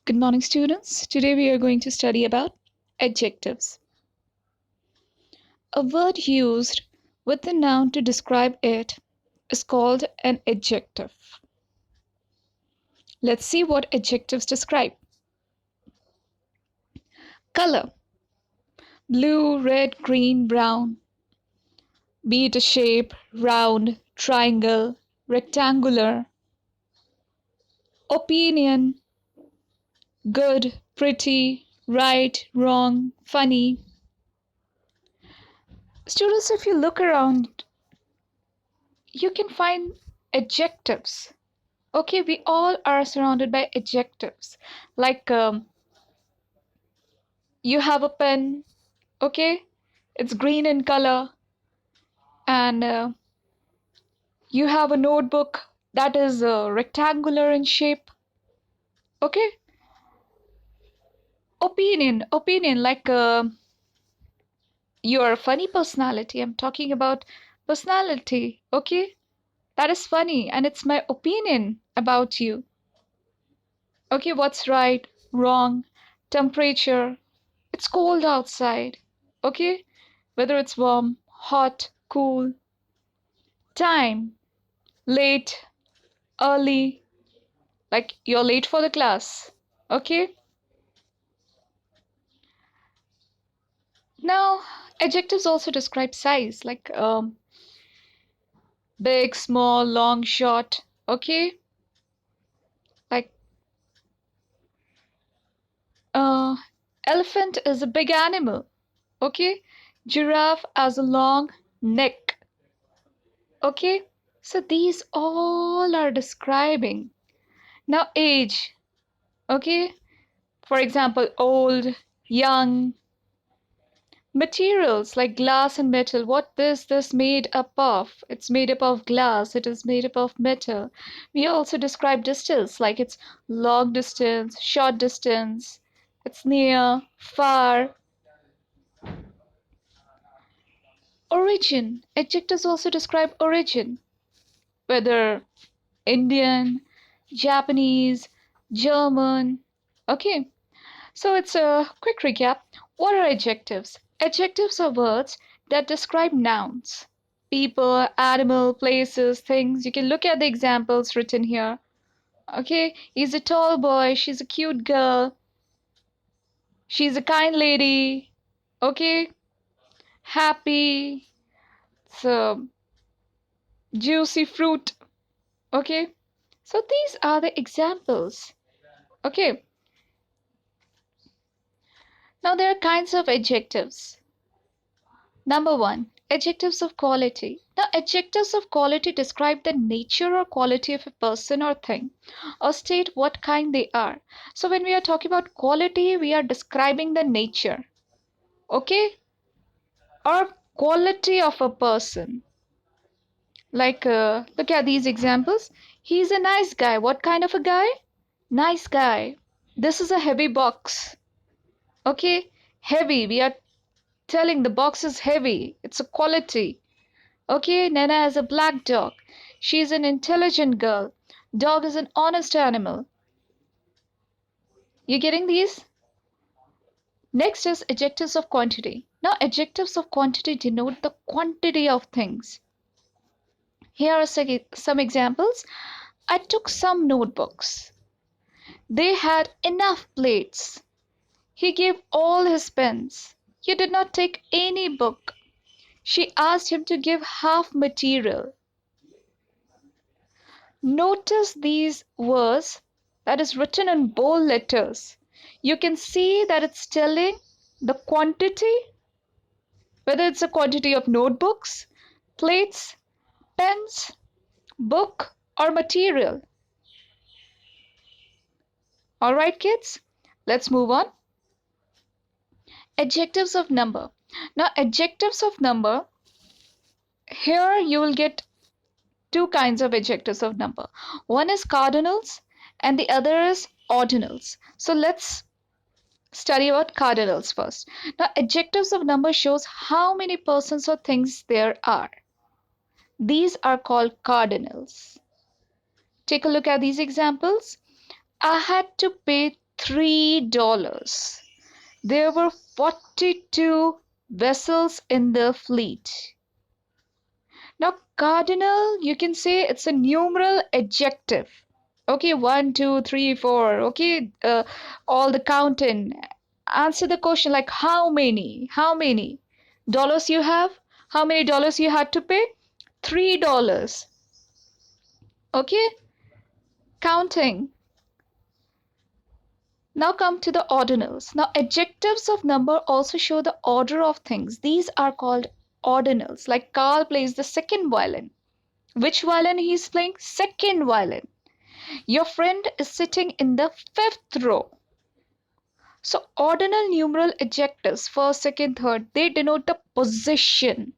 Good morning, students. Today we are going to study about adjectives. A word used with the noun to describe it is called an adjective. Let's see what adjectives describe. Color: blue, red, green, brown. Be it a shape: round, triangle, rectangular. Opinion: good, pretty, right, wrong, funny. Students, if you look around, you can find adjectives. Okay, we all are surrounded by adjectives. Like you have a pen, okay, it's green in color, and you have a notebook that is rectangular in shape. Okay, opinion, like you're a funny personality. I'm talking about personality, okay? That is funny, and it's my opinion about you. Okay, what's right, wrong, temperature. It's cold outside, okay? Whether it's warm, hot, cool. Time: late, early, like you're late for the class, okay? Now, adjectives also describe size, like big, small, long, short, okay? Like uh, elephant is a big animal, okay? Giraffe has a long neck, okay? So these all are describing. Now, age, okay? For example, old, young. Materials like glass and metal. What is this made up of? It's made up of glass. It is made up of metal. We also describe distance like it's long distance, short distance, it's near, far. Origin. Adjectives also describe origin, whether Indian, Japanese, German. Okay. So it's a quick recap. What are adjectives? Adjectives are words that describe nouns, people, animal, places, things. You can look at the examples written here. Okay, he's a tall boy, she's a cute girl, she's a kind lady. Okay, happy, it's a juicy fruit. Okay, so these are the examples. Okay, now there are kinds of adjectives. Number one, adjectives of quality. Now, adjectives of quality describe the nature or quality of a person or thing, or state what kind they are. So, when we are talking about quality, we are describing the nature, okay, or quality of a person. Like, look at these examples. He's a nice guy. What kind of a guy? Nice guy. This is a heavy box, okay? Heavy. We are telling the box is heavy. It's a quality. Okay, Nana has a black dog. She's an intelligent girl. Dog is an honest animal. You getting these? Next is adjectives of quantity. Now, adjectives of quantity denote the quantity of things. Here are some examples. I took some notebooks. They had enough plates. He gave all his pens. You did not take any book. She asked him to give half material. Notice these words that is written in bold letters. You can see that it's telling the quantity, whether it's a quantity of notebooks, plates, pens, book, or material. All right, kids, let's move on. Adjectives of number. Now, adjectives of number, here you will get two kinds of adjectives of number. One is cardinals and the other is ordinals. So let's study about cardinals first. Now, adjectives of number shows how many persons or things there are. These are called cardinals. Take a look at these examples. I had to pay $3. There were 42 vessels in the fleet. Now, cardinal, you can say it's a numeral adjective. Okay, one, two, three, four. Okay, all the counting. Answer the question like how many? How many dollars you have? How many dollars you had to pay? $3. Okay, counting. Now come to the ordinals. Now, adjectives of number also show the order of things. These are called ordinals. Like Carl plays the second violin. Which violin he is playing? Second violin. Your friend is sitting in the fifth row. So ordinal numeral adjectives, first, second, third, they denote the position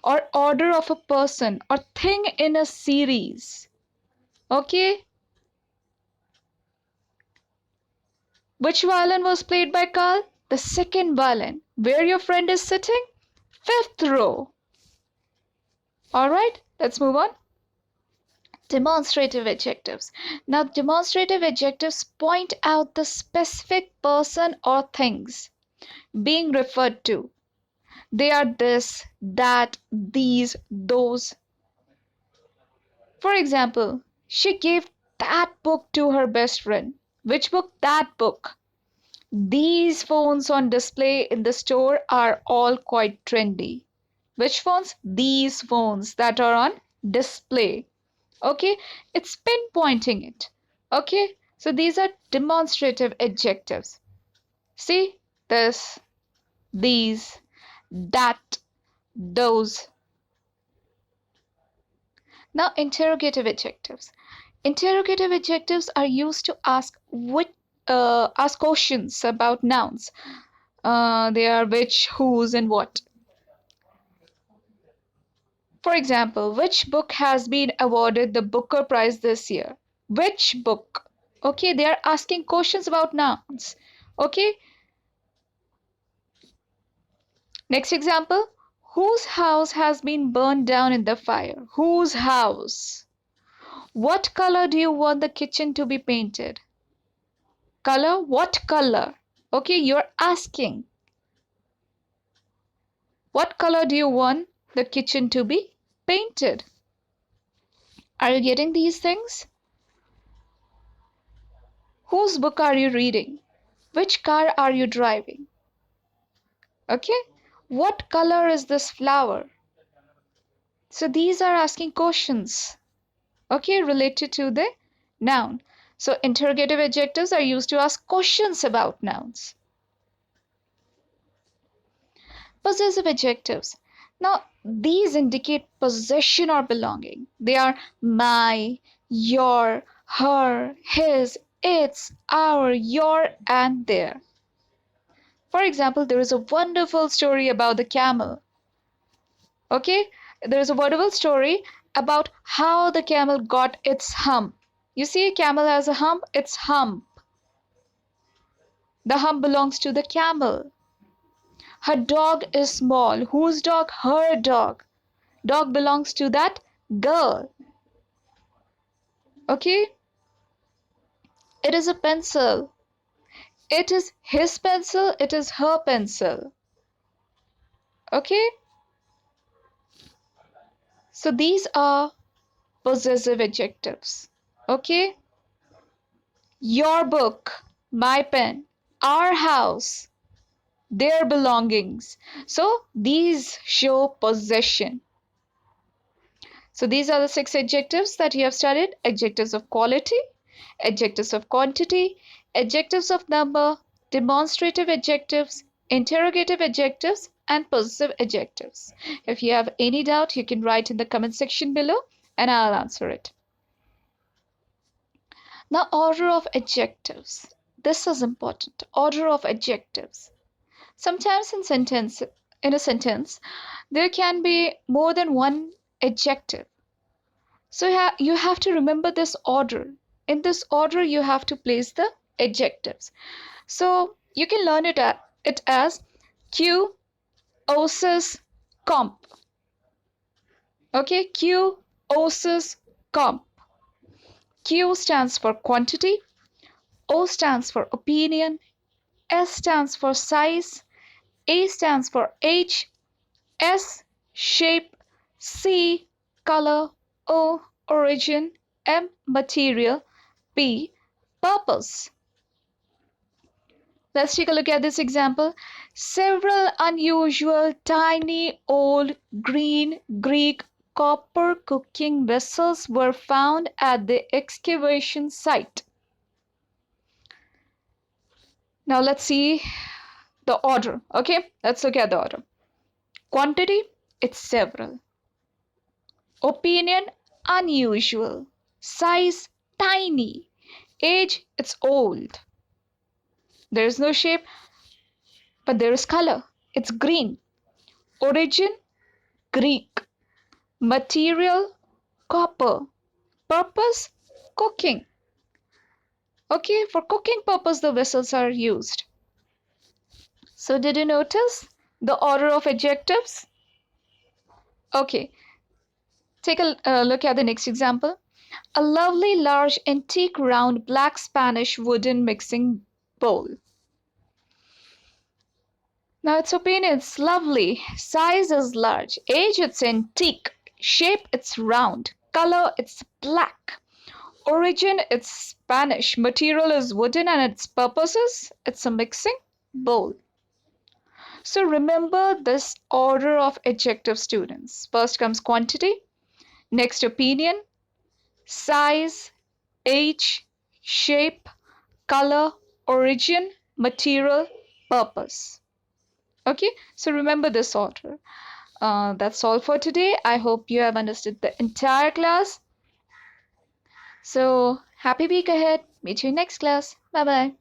or order of a person or thing in a series. Okay? Which violin was played by Carl? The second violin. Where your friend is sitting? Fifth row. Alright, let's move on. Demonstrative adjectives. Now, demonstrative adjectives point out the specific person or things being referred to. They are this, that, these, those. For example, she gave that book to her best friend. Which book? That book. These phones on display in the store are all quite trendy. Which phones? These phones that are on display. Okay, it's pinpointing it. Okay, so these are demonstrative adjectives. See, this, these, that, those. Now, interrogative adjectives. Interrogative adjectives are used to ask questions about nouns. They are which, whose, and what. For example, which book has been awarded the Booker Prize this year? Which book? Okay, they are asking questions about nouns. Okay, next example. Whose house has been burned down in the fire? Whose house? What color do you want the kitchen to be painted? Color? What color? Okay, you're asking. What color do you want the kitchen to be painted? Are you getting these things? Whose book are you reading? Which car are you driving? Okay, what color is this flower? So these are asking questions, okay, related to the noun. So interrogative adjectives are used to ask questions about nouns. Possessive adjectives. Now, these indicate possession or belonging. They are my, your, her, his, its, our, your, and their. For example, there is a wonderful story about the camel. Okay, there is a wonderful story about how the camel got its hump. You see, a camel has a hump, its hump. The hump belongs to the camel. Her dog is small. Whose dog? Her dog. Dog belongs to that girl. Okay? It is a pencil. It is his pencil. It is her pencil. Okay? So these are possessive adjectives. Okay? Your book, my pen, our house, their belongings. So these show possession. So these are the 6 adjectives that you have studied. Adjectives of quality, adjectives of quantity, adjectives of number, demonstrative adjectives, interrogative adjectives, and possessive adjectives. If you have any doubt, you can write in the comment section below and I'll answer it. Now, order of adjectives. This is important. Order of adjectives. Sometimes in a sentence, there can be more than one adjective. So you have to remember this order. In this order, you have to place the adjectives. So you can learn it as Q, osis, comp. Okay, Q, osis, comp. Q stands for quantity, O stands for opinion, S stands for size, A stands for age, S shape, C color, O origin, M material, P purpose. Let's take a look at this example. Several unusual, tiny, old, green, Greek, copper cooking vessels were found at the excavation site. Now let's see the order. Okay, let's look at the order. Quantity, it's several. Opinion, unusual. Size, tiny. Age, it's old. There is no shape, but there is color. It's green. Origin, Greek. Material, copper. Purpose, cooking. Okay, for cooking purpose, the vessels are used. So did you notice the order of adjectives? Okay, take a look at the next example. A lovely large antique round black Spanish wooden mixing bowl. Now its opinion, it's lovely. Size is large. Age, it's antique. Shape, it's round. Color, it's black. Origin, it's Spanish. Material is wooden and its purposes, it's a mixing bowl. So remember this order of adjective, students. First comes quantity, next opinion, size, age, shape, color, origin, material, purpose. Okay, so remember this order. That's all for today. I hope you have understood the entire class. So happy week ahead. Meet you in next class. Bye bye.